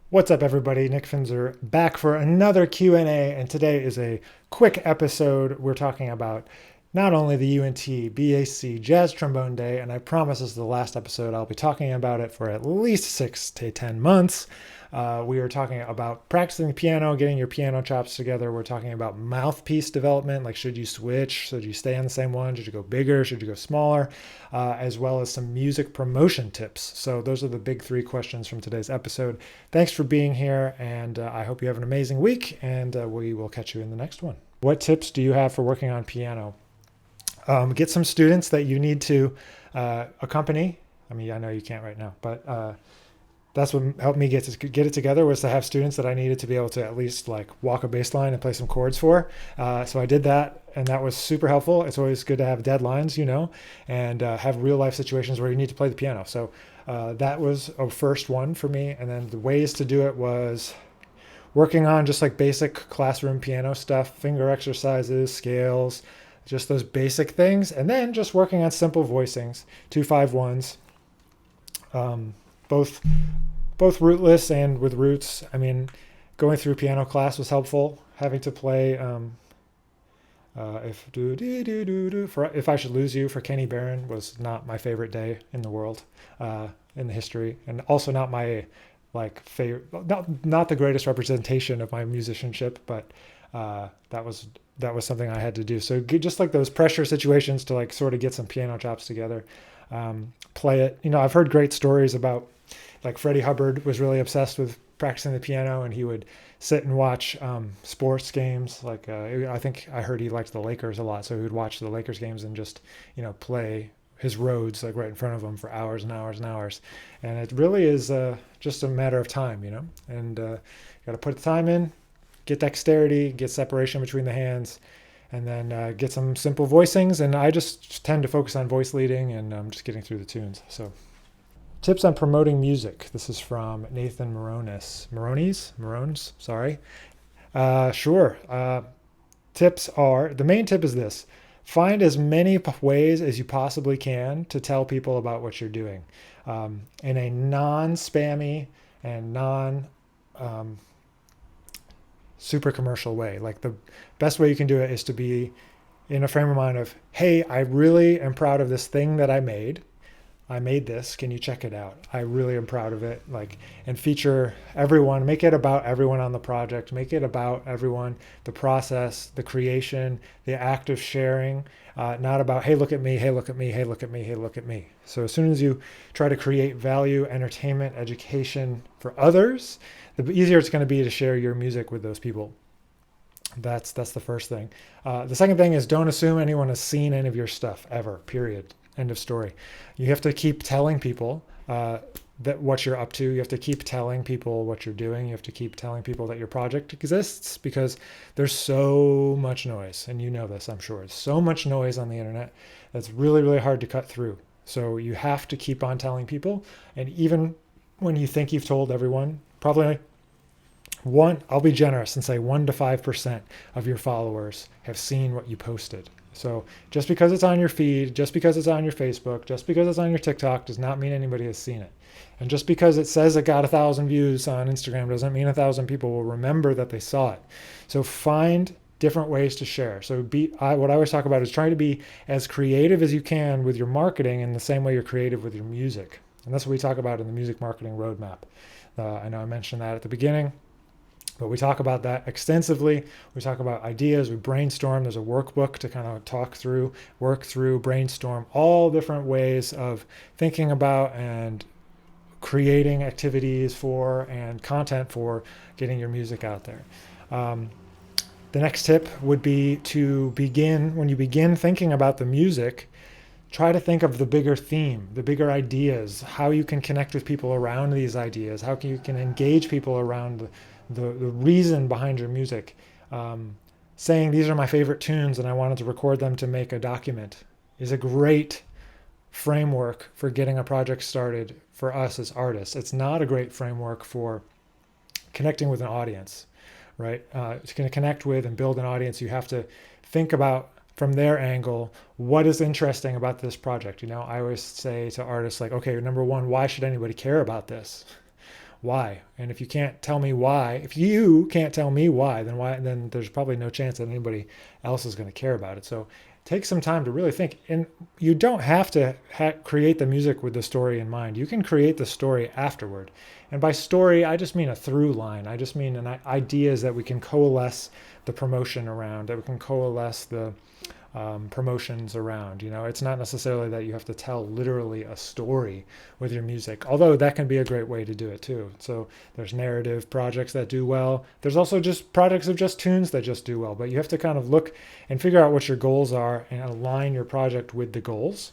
What's up, everybody? Nick Finzer back for another Q&A, and today is a quick episode. We're talking about not only the UNT BAC Jazz Trombone Day, and I promise this is the last episode. I'll be talking about it for at least 6 to 10 months. We are talking about practicing the piano, getting your piano chops together. We're talking about mouthpiece development, like should you switch? Should you stay on the same one? Should you go bigger? Should you go smaller? As well as some music promotion tips. So those are the big three questions from today's episode. Thanks for being here, and I hope you have an amazing week, and we will catch you in the next one. What tips do you have for working on piano? Get some students that you need to accompany. I mean, I know you can't right now, but that's what helped me get it together, was to have students that I needed to be able to at least like walk a bass line and play some chords for. So I did that, and that was super helpful. It's always good to have deadlines, and have real life situations where you need to play the piano. So that was a first one for me. And then the ways to do it was working on just like basic classroom piano stuff, finger exercises, scales, just those basic things. And then just working on simple voicings, 2-5-1s, both rootless and with roots. I mean, going through piano class was helpful. Having to play If I Should Lose You for Kenny Barron was not my favorite day in the world, in the history, and also not my favorite, not the greatest representation of my musicianship, but that was something I had to do. So just like those pressure situations to like sort of get some piano chops together, play it. I've heard great stories about, like, Freddie Hubbard was really obsessed with practicing the piano, and he would sit and watch sports games. I think I heard he liked the Lakers a lot, so he would watch the Lakers games and just play his roads like right in front of him for hours and hours and hours. And it really is just a matter of time, and you got to put the time in, get dexterity, get separation between the hands, and then get some simple voicings. And I just tend to focus on voice leading and just getting through the tunes. So tips on promoting music. This is from Nathan Morones, sorry. Sure. The main tip is this: find as many ways as you possibly can to tell people about what you're doing, in a non-spammy and super commercial way. Like, the best way you can do it is to be in a frame of mind of, hey, I really am proud of this thing that I made. I made this. Can you check it out? I really am proud of it. And feature everyone, make it about everyone on the project, make it about everyone, the process, the creation, the act of sharing, not about, hey, look at me, hey, look at me, hey, look at me, hey, look at me. So as soon as you try to create value, entertainment, education for others, the easier it's going to be to share your music with those people. That's the first thing. The second thing is, don't assume anyone has seen any of your stuff ever, period. End of story. You have to keep telling people that what you're up to. You have to keep telling people what you're doing. You have to keep telling people that your project exists, because there's so much noise. And you know this, I'm sure. There's so much noise on the internet that's really, really hard to cut through. So you have to keep on telling people. And even when you think you've told everyone, probably I'll be generous and say 1 to 5% of your followers have seen what you posted. So just because it's on your feed, just because it's on your Facebook, just because it's on your TikTok does not mean anybody has seen it. And just because it says it got 1,000 views on Instagram doesn't mean 1,000 people will remember that they saw it. So find different ways to share. So what I always talk about is trying to be as creative as you can with your marketing in the same way you're creative with your music. And that's what we talk about in the music marketing roadmap. I know I mentioned that at the beginning, but we talk about that extensively. We talk about ideas, we brainstorm. There's a workbook to kind of work through, brainstorm all different ways of thinking about and creating activities for and content for getting your music out there. The next tip would be to when you begin thinking about the music, try to think of the bigger theme, the bigger ideas, how you can connect with people around these ideas, how you can engage people around the reason behind your music. Saying these are my favorite tunes and I wanted to record them to make a document is a great framework for getting a project started for us as artists. It's not a great framework for connecting with an audience, right? It's going to connect with and build an audience. You have to think about, from their angle, what is interesting about this project. I always say to artists, like, okay, number one, why should anybody care about this? Why? And if you can't tell me why, if you can't tell me why, then there's probably no chance that anybody else is going to care about it. So take some time to really think. And you don't have to create the music with the story in mind. You can create the story afterward. And by story, I just mean a through line. I just mean ideas that we can coalesce the promotion around, that we can coalesce the promotions around. It's not necessarily that you have to tell literally a story with your music, although that can be a great way to do it too. So there's narrative projects that do well. There's also just projects of just tunes that just do well, but you have to kind of look and figure out what your goals are and align your project with the goals.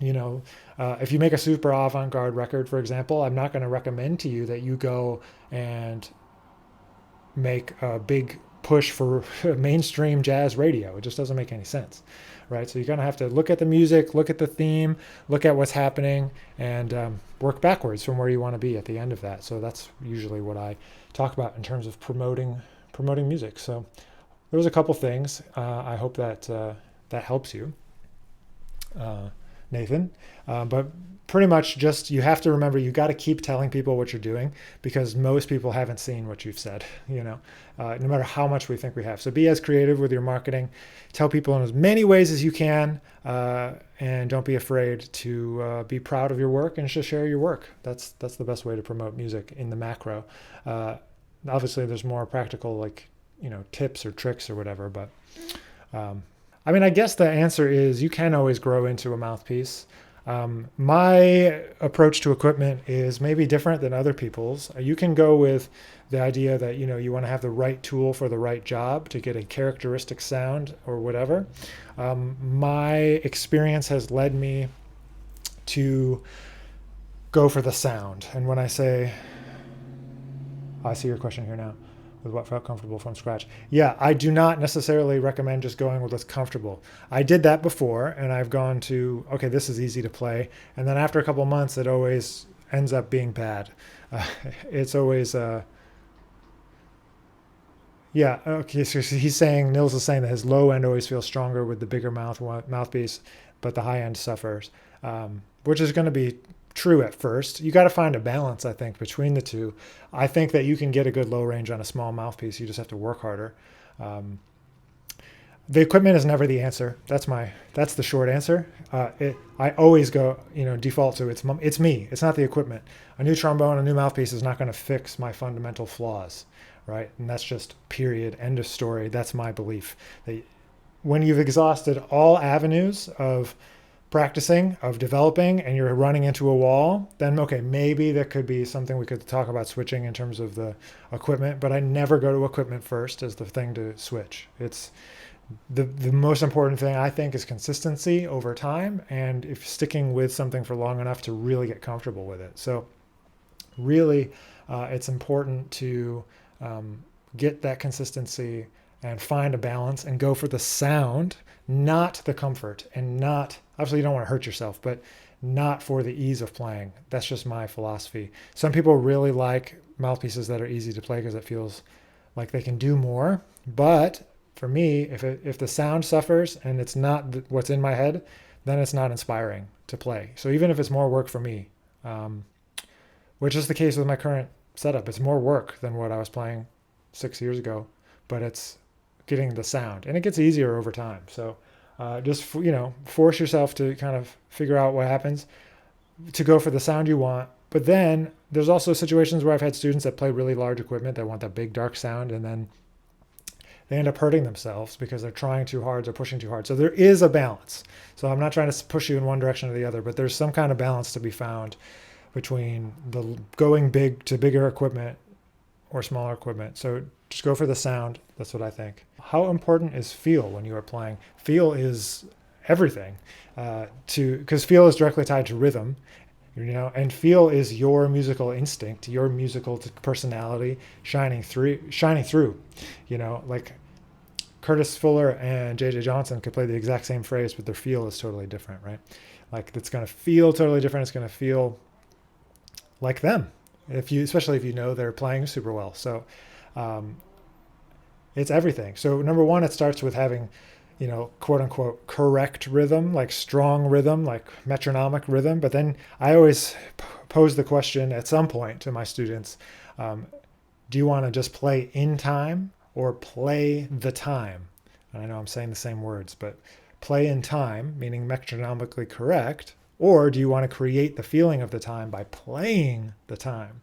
If you make a super avant-garde record, for example, I'm not going to recommend to you that you go and make a big push for mainstream jazz radio. It just doesn't make any sense, right? So you're going to have to look at the music, look at the theme, look at what's happening, and work backwards from where you want to be at the end of that. So that's usually what I talk about in terms of promoting music. So there was a couple things. I hope that that helps you, Nathan. But pretty much just, you have to remember, you got to keep telling people what you're doing, because most people haven't seen what you've said, no matter how much we think we have. So be as creative with your marketing. Tell people in as many ways as you can, and don't be afraid to be proud of your work and just share your work. That's the best way to promote music in the macro. Obviously, there's more practical, tips or tricks or whatever, but I guess the answer is you can always grow into a mouthpiece. My approach to equipment is maybe different than other people's. You can go with the idea that, you want to have the right tool for the right job to get a characteristic sound or whatever. My experience has led me to go for the sound. And when I say, I see your question here now, with what felt comfortable from scratch. Yeah, I do not necessarily recommend just going with what's comfortable. I did that before, and I've gone to, okay, this is easy to play. And then after a couple of months, it always ends up being bad. It's always, yeah, okay, so Nils is saying that his low end always feels stronger with the bigger mouthpiece, but the high end suffers, which is going to be true at first. You got to find a balance, I think, between the two. I think that you can get a good low range on a small mouthpiece. You just have to work harder. The equipment is never the answer. That's the short answer. I always go, default to it's me. It's not the equipment. A new trombone, a new mouthpiece is not going to fix my fundamental flaws, right? And that's just period, end of story. That's my belief. That when you've exhausted all avenues of practicing, of developing, and you're running into a wall, then okay, maybe that could be something we could talk about switching in terms of the equipment, but I never go to equipment first as the thing to switch. It's the most important thing, I think, is consistency over time, and if sticking with something for long enough to really get comfortable with it. So really, it's important to get that consistency and find a balance and go for the sound, not the comfort, and not, obviously you don't want to hurt yourself, but not for the ease of playing. That's just my philosophy. Some people really like mouthpieces that are easy to play because it feels like they can do more. But for me, if the sound suffers and it's not what's in my head, then it's not inspiring to play. So even if it's more work for me, which is the case with my current setup, it's more work than what I was playing 6 years ago, but it's getting the sound, and it gets easier over time. So just force yourself to kind of figure out what happens to go for the sound you want. But then there's also situations where I've had students that play really large equipment that want that big dark sound, and then they end up hurting themselves because they're trying too hard, they're pushing too hard. So there is a balance. So I'm not trying to push you in one direction or the other, but there's some kind of balance to be found between the going big to bigger equipment or smaller equipment. So just go for the sound. That's what I think. How important is feel when you are playing? Feel is everything, because feel is directly tied to rhythm, and feel is your musical instinct, your musical personality shining through. Like Curtis Fuller and J.J. Johnson could play the exact same phrase, but their feel is totally different, right? Like it's going to feel totally different. It's going to feel like them, especially if you know they're playing super well. So it's everything. So number one, it starts with having, quote unquote, correct rhythm, like strong rhythm, like metronomic rhythm. But then I always pose the question at some point to my students, do you want to just play in time or play the time? And I know I'm saying the same words, but play in time, meaning metronomically correct, or do you want to create the feeling of the time by playing the time?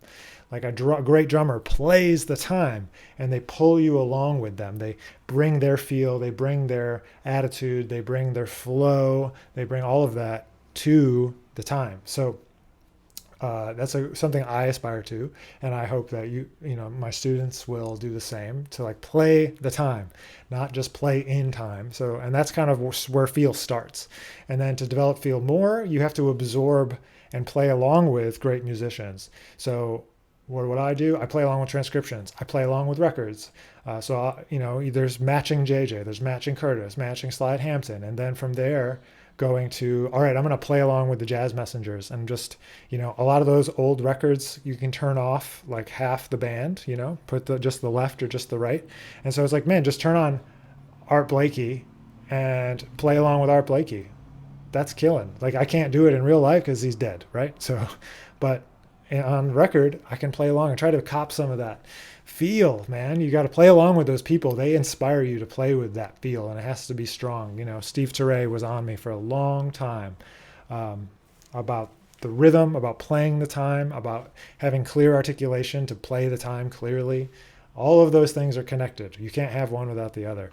Like a great drummer plays the time and they pull you along with them. They bring their feel, they bring their attitude, they bring their flow, they bring all of that to the time. So that's something I aspire to, and I hope that my students will do the same, to like play the time, not just play in time. So, and that's kind of where feel starts. And then to develop feel more, you have to absorb and play along with great musicians. So what would I do? I play along with transcriptions. I play along with records. There's matching JJ, there's matching Curtis, matching Slide Hampton, and then from there, going to, all right, I'm going to play along with the Jazz Messengers, and just, a lot of those old records, you can turn off like half the band, put just the left or just the right. And so it's like, man, just turn on Art Blakey and play along with Art Blakey. That's killing. Like, I can't do it in real life because he's dead, right? So, but on record, I can play along and try to cop some of that feel, man. You got to play along with those people. They inspire you to play with that feel, and it has to be strong. Steve Turre was on me for a long time about the rhythm, about playing the time, about having clear articulation to play the time clearly. All of those things are connected. You can't have one without the other.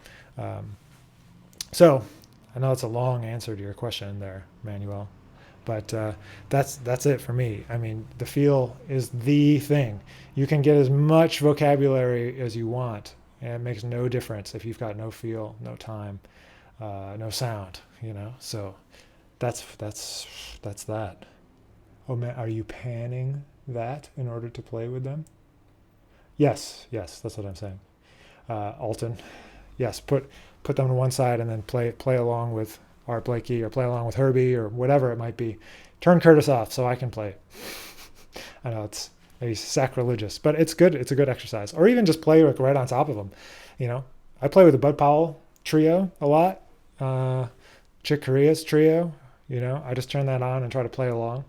So I know it's a long answer to your question there, Manuel. But that's it for me. I mean, the feel is the thing. You can get as much vocabulary as you want, and it makes no difference if you've got no feel, no time, no sound. So that's that. Oh man, are you panning that in order to play with them? Yes, that's what I'm saying. Alton, yes, put them on one side and then play along with Art Blakey, or play along with Herbie, or whatever it might be. Turn Curtis off so I can play. I know it's maybe sacrilegious, but it's good. It's a good exercise. Or even just play like right on top of them. I play with the Bud Powell trio a lot. Chick Corea's trio. I just turn that on and try to play along.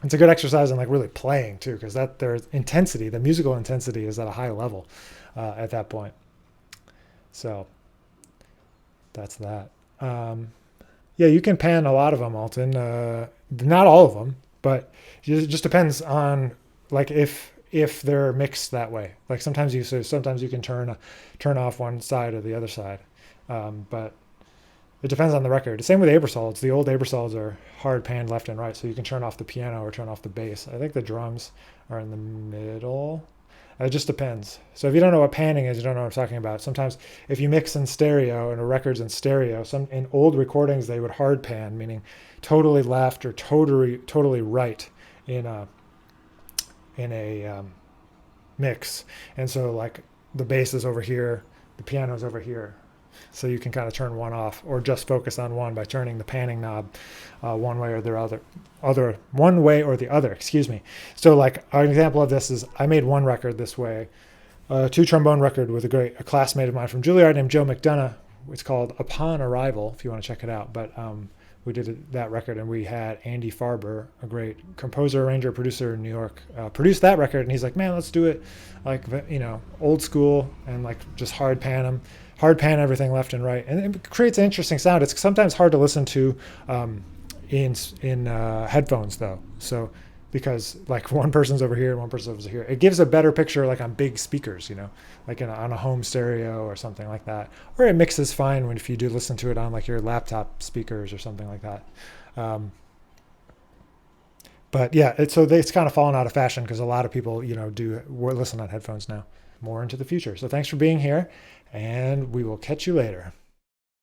It's a good exercise in like really playing too, because their intensity, the musical intensity, is at a high level at that point. So that's that. Yeah, you can pan a lot of them, Alton. Not all of them, but it just depends on like if they're mixed that way. Like sometimes you can turn off one side or the other side, but it depends on the record. The same with Aebersolds. The old Aebersolds are hard panned left and right, so you can turn off the piano or turn off the bass. I think the drums are in the middle. It just depends. So if you don't know what panning is, you don't know what I'm talking about. Sometimes if you mix in stereo and a record's in stereo, in old recordings they would hard pan, meaning totally left or totally right in a mix. And so like the bass is over here, the piano's over here. So you can kind of turn one off, or just focus on one by turning the panning knob one way or the other. Excuse me. So like an example of this is I made one record this way, a 2-trombone record with a classmate of mine from Juilliard named Joe McDonough. It's called Upon Arrival, if you want to check it out. But we did that record, and we had Andy Farber, a great composer, arranger, producer in New York, produce that record. And he's like, man, let's do it like old school and like just hard pan everything left and right, and it creates an interesting sound. It's sometimes hard to listen to in headphones though. So because like one person's over here and one person's over here, it gives a better picture like on big speakers, like on a home stereo or something like that. Or it mixes fine if you do listen to it on like your laptop speakers or something like that. But yeah, it's kind of fallen out of fashion because a lot of people do listen on headphones now. More into the future. So thanks for being here, and we will catch you later.